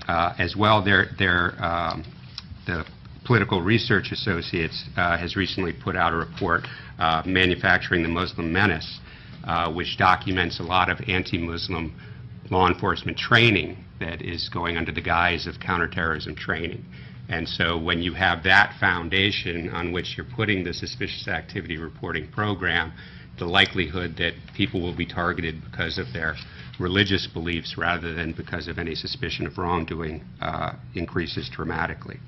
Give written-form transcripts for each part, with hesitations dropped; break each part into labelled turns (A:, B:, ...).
A: As well, the Political Research Associates has recently put out a report, Manufacturing the Muslim Menace, which documents a lot of anti-Muslim law enforcement training that is going under the guise of counterterrorism training. And so when you have that foundation on which you're putting the suspicious activity reporting program, the likelihood that people will be targeted because of their religious beliefs rather than because of any suspicion of wrongdoing increases dramatically.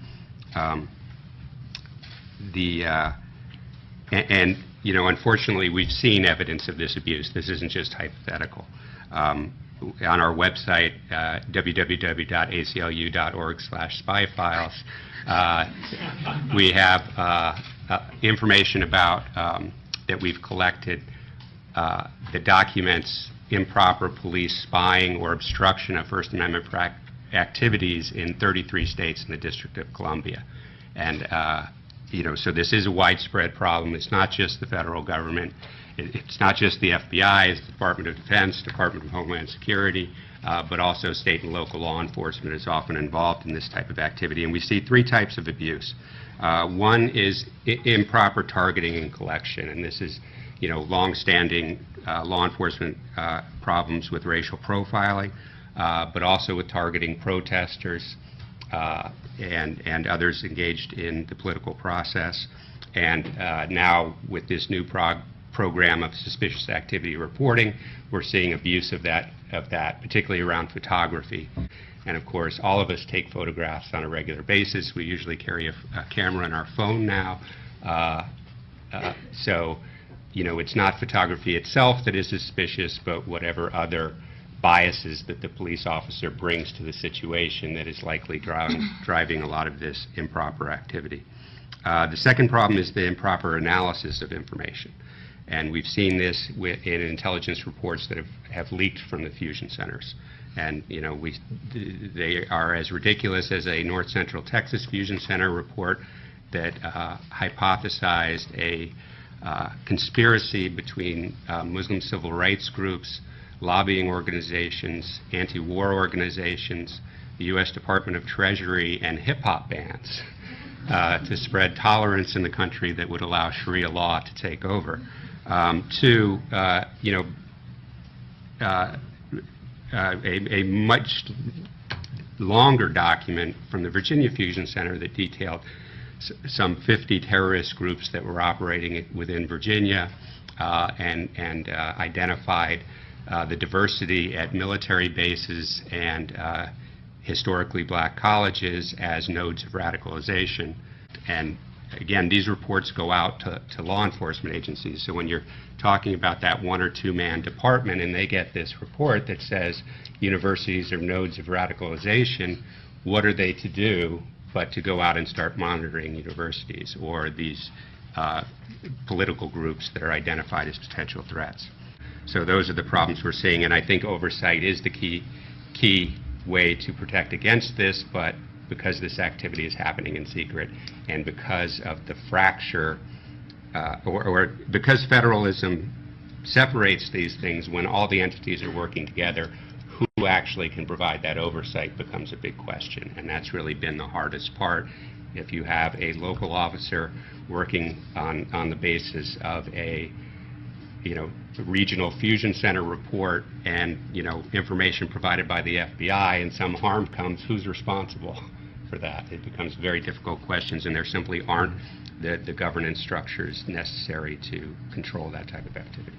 A: Unfortunately, we've seen evidence of this abuse. This isn't just hypothetical. On our website, www.aclu.org/spyfiles, we have information about that we've collected that documents improper police spying or obstruction of First Amendment activities in 33 states in the District of Columbia. And so this is a widespread problem. It's not just the federal government. It's not just the FBI, it's the Department of Defense, Department of Homeland Security, but also state and local law enforcement is often involved in this type of activity. And we see three types of abuse. One is improper targeting and collection, and this is long-standing law enforcement problems with racial profiling, but also with targeting protesters and others engaged in the political process. And now with this new program of suspicious activity reporting, we're seeing abuse of that, particularly around photography. And of course, all of us take photographs on a regular basis. We usually carry a camera in our phone now. So it's not photography itself that is suspicious, but whatever other biases that the police officer brings to the situation that is likely driving a lot of this improper activity. The second problem is the improper analysis of information. And we've seen this in intelligence reports that have leaked from the fusion centers. And they are as ridiculous as a North Central Texas Fusion Center report that hypothesized a conspiracy between Muslim civil rights groups, lobbying organizations, anti-war organizations, the U.S. Department of Treasury, and hip-hop bands to spread tolerance in the country that would allow Sharia law to take over. A much longer document from the Virginia Fusion Center that detailed some 50 terrorist groups that were operating within Virginia and identified the diversity at military bases and historically black colleges as nodes of radicalization. And again, these reports go out to law enforcement agencies. So when you're talking about that one or two man department and they get this report that says universities are nodes of radicalization, what are they to do but to go out and start monitoring universities or these political groups that are identified as potential threats? So those are the problems we're seeing, and I think oversight is the key way to protect against this, but because this activity is happening in secret and because of the fracture, or because federalism separates these things when all the entities are working together, who actually can provide that oversight becomes a big question, and that's really been the hardest part. If you have a local officer working on the basis of a regional fusion center report and information provided by the FBI and some harm comes, who's responsible for that? It becomes very difficult questions, and there simply aren't the governance structures necessary to control that type of activity.